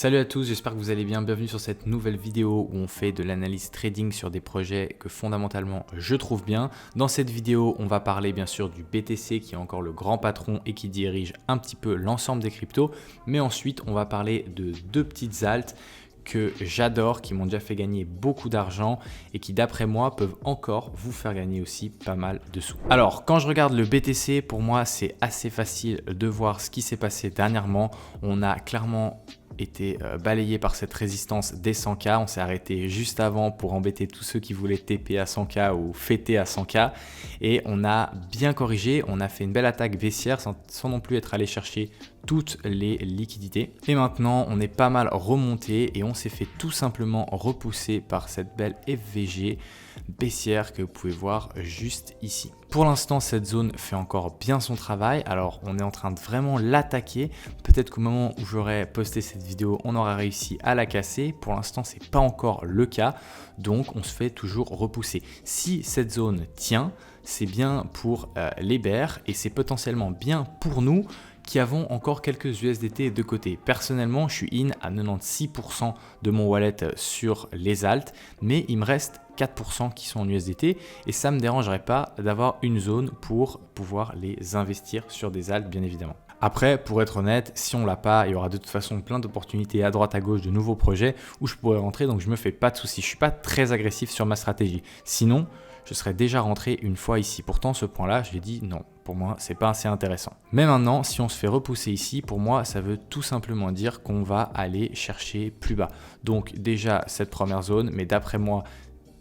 Salut à tous, j'espère que vous allez bien. Bienvenue sur cette nouvelle vidéo où on fait de l'analyse trading sur des projets que fondamentalement je trouve bien. Dans cette vidéo, on va parler bien sûr du BTC qui est encore le grand patron et qui dirige un petit peu l'ensemble des cryptos. Mais ensuite, on va parler de deux petites altes que j'adore, qui m'ont déjà fait gagner beaucoup d'argent et qui d'après moi peuvent encore vous faire gagner aussi pas mal de sous. Alors quand je regarde le BTC, pour moi c'est assez facile de voir ce qui s'est passé dernièrement. On a clairement été balayé par cette résistance des 100K. On s'est arrêté juste avant pour embêter tous ceux qui voulaient TP à 100K ou fêter à 100K et on a bien corrigé. On a fait une belle attaque baissière sans non plus être allé chercher toutes les liquidités. Et maintenant, on est pas mal remonté et on s'est fait tout simplement repousser par cette belle FVG baissière que vous pouvez voir juste ici. Pour l'instant, cette zone fait encore bien son travail. Alors, on est en train de vraiment l'attaquer. Peut-être qu'au moment où j'aurai posté cette vidéo, on aura réussi à la casser. Pour l'instant, c'est pas encore le cas. Donc, on se fait toujours repousser. Si cette zone tient, c'est bien pour les bears et c'est potentiellement bien pour nous qui avons encore quelques USDT de côté. Personnellement, je suis in à 96% de mon wallet sur les alts, mais il me reste 4% qui sont en USDT et ça ne me dérangerait pas d'avoir une zone pour pouvoir les investir sur des alts, bien évidemment. Après, pour être honnête, si on l'a pas, il y aura de toute façon plein d'opportunités à droite à gauche de nouveaux projets où je pourrais rentrer, donc je me fais pas de soucis. Je suis pas très agressif sur ma stratégie. Sinon, je serais déjà rentré une fois ici. Pourtant, ce point-là, je l'ai dit non. Pour moi, c'est pas assez intéressant. Mais maintenant, si on se fait repousser ici, pour moi, ça veut tout simplement dire qu'on va aller chercher plus bas. Donc déjà, cette première zone, mais d'après moi,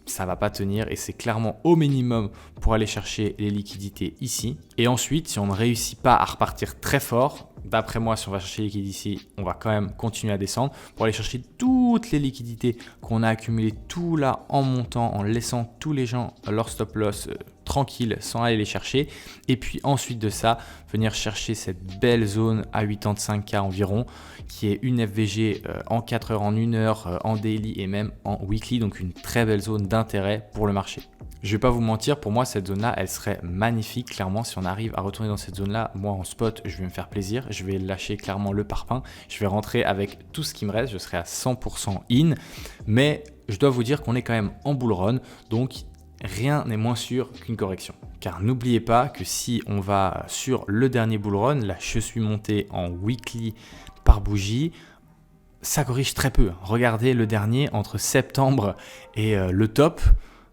ça va pas tenir et c'est clairement au minimum pour aller chercher les liquidités ici. Et ensuite, si on ne réussit pas à repartir très fort, d'après moi, si on va chercher les liquidités ici, on va quand même continuer à descendre pour aller chercher toutes les liquidités qu'on a accumulées tout là en montant, en laissant tous les gens leur stop loss tranquille sans aller les chercher. Et puis ensuite de ça, venir chercher cette belle zone à 85K environ qui est une FVG en 4 heures, en 1 heure, en daily et même en weekly. Donc une très belle zone d'intérêt pour le marché. Je ne vais pas vous mentir, pour moi cette zone-là, elle serait magnifique. Clairement, si on arrive à retourner dans cette zone-là, moi en spot, je vais me faire plaisir. Je vais lâcher clairement le parpaing. Je vais rentrer avec tout ce qui me reste. Je serai à 100% in. Mais je dois vous dire qu'on est quand même en bull run. Donc rien n'est moins sûr qu'une correction. Car n'oubliez pas que si on va sur le dernier bull run, là je suis monté en weekly par bougie, ça corrige très peu. Regardez le dernier entre septembre et le top.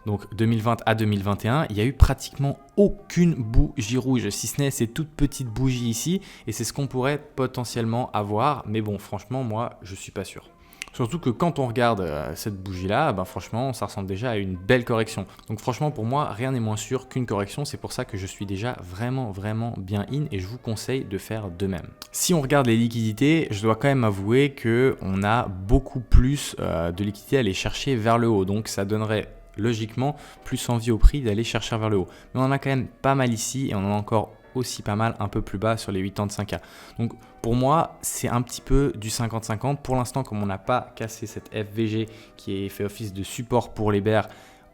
Donc 2020 à 2021, il n'y a eu pratiquement aucune bougie rouge, si ce n'est ces toutes petites bougies ici. Et c'est ce qu'on pourrait potentiellement avoir. Mais bon, franchement, moi, je ne suis pas sûr. Surtout que quand on regarde cette bougie-là, ben franchement, ça ressemble déjà à une belle correction. Donc franchement, pour moi, rien n'est moins sûr qu'une correction. C'est pour ça que je suis déjà vraiment bien in et je vous conseille de faire de même. Si on regarde les liquidités, je dois quand même avouer qu'on a beaucoup plus de liquidités à aller chercher vers le haut. Donc ça donnerait logiquement plus envie au prix d'aller chercher vers le haut. Mais on en a quand même pas mal ici et on en a encore aussi pas mal un peu plus bas sur les 85K. Donc pour moi, c'est un petit peu du 50-50. Pour l'instant, comme on n'a pas cassé cette FVG qui est fait office de support pour les bears,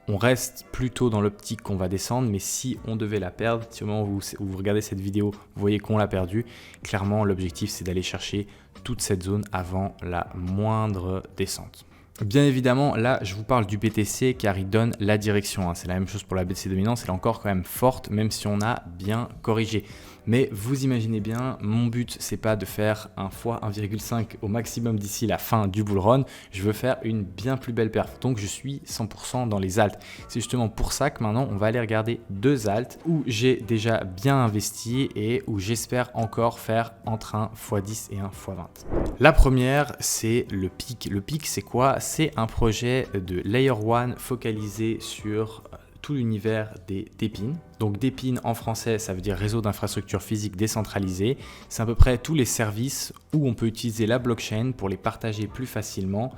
on reste plutôt dans l'optique qu'on va descendre. Mais si on devait la perdre, si au moment où vous regardez cette vidéo, vous voyez qu'on l'a perdue, clairement l'objectif c'est d'aller chercher toute cette zone avant la moindre descente. Bien évidemment, là, je vous parle du BTC car il donne la direction. C'est la même chose pour la BTC dominance, elle est encore quand même forte, même si on a bien corrigé. Mais vous imaginez bien, mon but, c'est pas de faire un fois 1,5 au maximum d'ici la fin du bull run. Je veux faire une bien plus belle perf. Donc, je suis 100% dans les alts. C'est justement pour ça que maintenant, on va aller regarder deux alts où j'ai déjà bien investi et où j'espère encore faire entre un x10 et un x20. La première, c'est le PIC. Le PIC, c'est quoi? C'est un projet de Layer 1 focalisé sur tout l'univers des DePIN. Donc DePIN en français, ça veut dire réseau d'infrastructure physique décentralisé. C'est à peu près tous les services où on peut utiliser la blockchain pour les partager plus facilement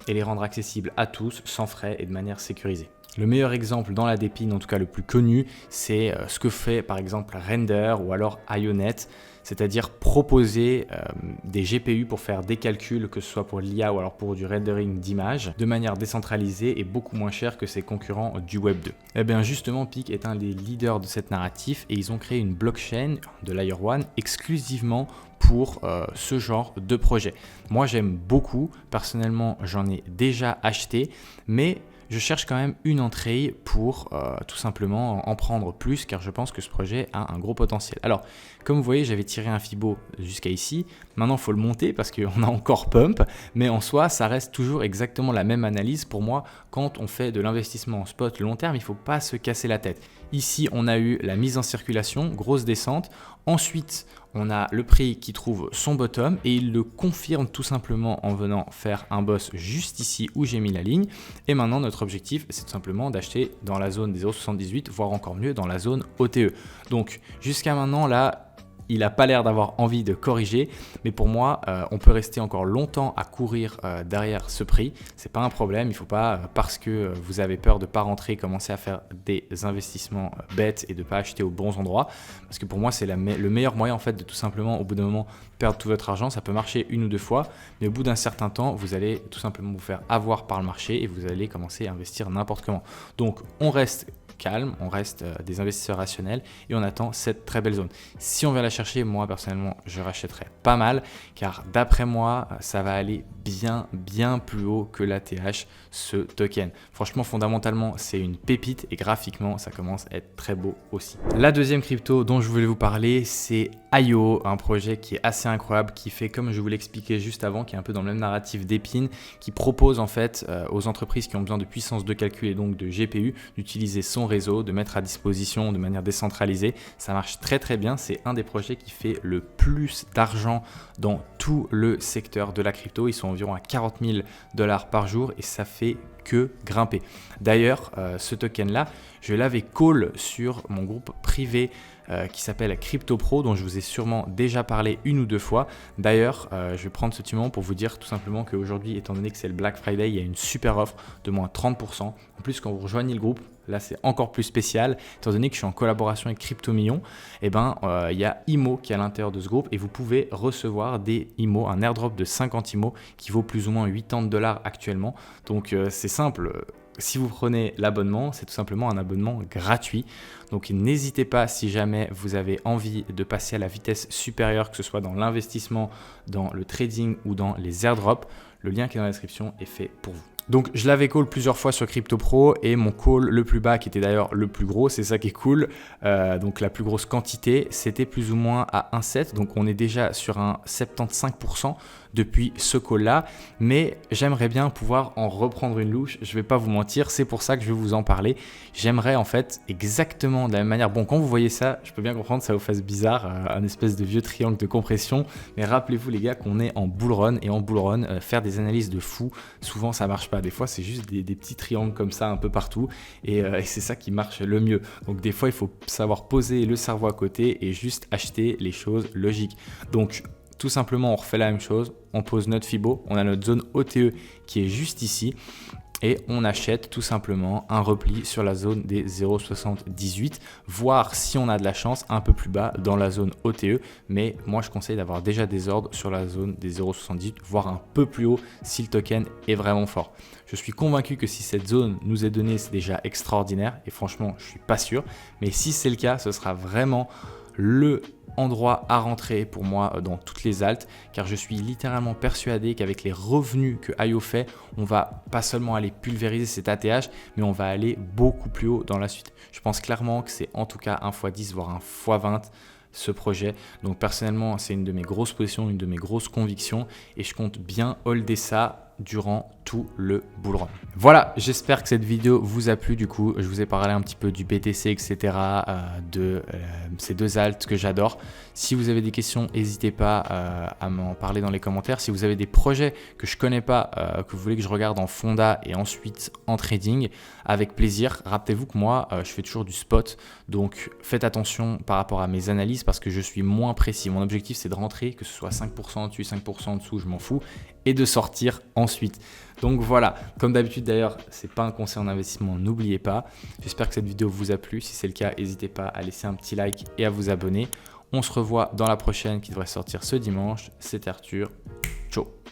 et les rendre accessibles à tous sans frais et de manière sécurisée. Le meilleur exemple dans la DePIN, en tout cas le plus connu, c'est ce que fait par exemple Render ou alors Ionet, c'est-à-dire proposer des GPU pour faire des calculs, que ce soit pour l'IA ou alors pour du rendering d'images, de manière décentralisée et beaucoup moins cher que ses concurrents du Web 2. Et bien justement, PIC est un des leaders de cette narrative et ils ont créé une blockchain de Layer 1 exclusivement pour ce genre de projet. Moi, j'aime beaucoup. Personnellement, j'en ai déjà acheté, mais je cherche quand même une entrée pour tout simplement en prendre plus, car je pense que ce projet a un gros potentiel. Alors, comme vous voyez, j'avais tiré un Fibo jusqu'à ici. Maintenant, il faut le monter parce qu'on a encore pump, mais en soi, ça reste toujours exactement la même analyse. Pour moi, quand on fait de l'investissement en spot long terme, il ne faut pas se casser la tête. Ici, on a eu la mise en circulation, grosse descente. Ensuite, on a le prix qui trouve son bottom et il le confirme tout simplement en venant faire un boss juste ici où j'ai mis la ligne. Et maintenant, notre objectif, c'est tout simplement d'acheter dans la zone des 0,78, voire encore mieux dans la zone OTE. Donc, jusqu'à maintenant, là, il n'a pas l'air d'avoir envie de corriger, mais pour moi, on peut rester encore longtemps à courir derrière ce prix. Ce n'est pas un problème, il ne faut pas, parce que vous avez peur de ne pas rentrer, commencer à faire des investissements bêtes et de ne pas acheter aux bons endroits. Parce que pour moi, c'est le meilleur moyen en fait, de tout simplement, au bout d'un moment, perdre tout votre argent. Ça peut marcher une ou deux fois, mais au bout d'un certain temps, vous allez tout simplement vous faire avoir par le marché et vous allez commencer à investir n'importe comment. Donc, on reste calme, on reste des investisseurs rationnels et on attend cette très belle zone. Si on vient la chercher, moi personnellement, je rachèterais pas mal car d'après moi, ça va aller bien plus haut que l'ATH, ce token. Franchement, fondamentalement, c'est une pépite et graphiquement, ça commence à être très beau aussi. La deuxième crypto dont je voulais vous parler, c'est IO, un projet qui est assez incroyable, qui fait comme je vous l'expliquais juste avant, qui est un peu dans le même narratif d'Epine, qui propose en fait aux entreprises qui ont besoin de puissance de calcul et donc de GPU, d'utiliser son réseau, de mettre à disposition de manière décentralisée. Ça marche très bien, c'est un des projets qui fait le plus d'argent dans tout le secteur de la crypto. Ils sont environ à 40 000 $ par jour et ça fait que grimper. D'ailleurs, ce token là, je l'avais call sur mon groupe privé qui s'appelle CryptoPro, dont je vous ai sûrement déjà parlé une ou deux fois. D'ailleurs, je vais prendre ce petit moment pour vous dire tout simplement qu'aujourd'hui, étant donné que c'est le Black Friday, il y a une super offre de moins 30%. En plus, quand vous rejoignez le groupe, là c'est encore plus spécial, étant donné que je suis en collaboration avec Crypto Millions, et il y a IMO qui est à l'intérieur de ce groupe et vous pouvez recevoir des IMO, un airdrop de 50 IMO qui vaut plus ou moins 80 $ actuellement. Donc c'est simple. Si vous prenez l'abonnement, c'est tout simplement un abonnement gratuit. Donc n'hésitez pas, si jamais vous avez envie de passer à la vitesse supérieure, que ce soit dans l'investissement, dans le trading ou dans les airdrops, le lien qui est dans la description est fait pour vous. Donc je l'avais call plusieurs fois sur CryptoPro et mon call le plus bas, qui était d'ailleurs le plus gros, c'est ça qui est cool, donc la plus grosse quantité, c'était plus ou moins à 1,7, donc on est déjà sur un 75% depuis ce call là, mais j'aimerais bien pouvoir en reprendre une louche, je vais pas vous mentir, c'est pour ça que je vais vous en parler. J'aimerais en fait exactement de la même manière, bon quand vous voyez ça, je peux bien comprendre, ça vous fasse bizarre, un espèce de vieux triangle de compression, mais rappelez-vous les gars qu'on est en bull run et en bull run, faire des analyses de fou, souvent ça marche pas. Des fois, c'est juste des petits triangles comme ça un peu partout et c'est ça qui marche le mieux. Donc des fois, il faut savoir poser le cerveau à côté et juste acheter les choses logiques. Donc tout simplement, on refait la même chose, on pose notre Fibo, on a notre zone OTE qui est juste ici et on achète tout simplement un repli sur la zone des 0,78, voire si on a de la chance un peu plus bas dans la zone OTE, mais moi je conseille d'avoir déjà des ordres sur la zone des 0,78, voire un peu plus haut si le token est vraiment fort. Je suis convaincu que si cette zone nous est donnée, c'est déjà extraordinaire et franchement je suis pas sûr, mais si c'est le cas, ce sera vraiment le endroit à rentrer pour moi dans toutes les alts, car je suis littéralement persuadé qu'avec les revenus que IO fait, on va pas seulement aller pulvériser cet ATH, mais on va aller beaucoup plus haut dans la suite. Je pense clairement que c'est en tout cas 1x10 voire 1x20 ce projet. Donc personnellement, c'est une de mes grosses positions, une de mes grosses convictions et je compte bien holder ça durant tout le bull run. Voilà, j'espère que cette vidéo vous a plu. Du coup, je vous ai parlé un petit peu du BTC, etc., de ces deux alts que j'adore. Si vous avez des questions, n'hésitez pas à m'en parler dans les commentaires. Si vous avez des projets que je connais pas, que vous voulez que je regarde en fonda et ensuite en trading, avec plaisir. Rappelez-vous que moi, je fais toujours du spot, donc faites attention par rapport à mes analyses parce que je suis moins précis. Mon objectif, c'est de rentrer, que ce soit 5% au-dessus, 5% en dessous, je m'en fous, et de sortir ensuite. Donc voilà, comme d'habitude d'ailleurs, c'est pas un conseil en investissement, n'oubliez pas. J'espère que cette vidéo vous a plu. Si c'est le cas, n'hésitez pas à laisser un petit like et à vous abonner. On se revoit dans la prochaine qui devrait sortir ce dimanche. C'était Arthur. Ciao.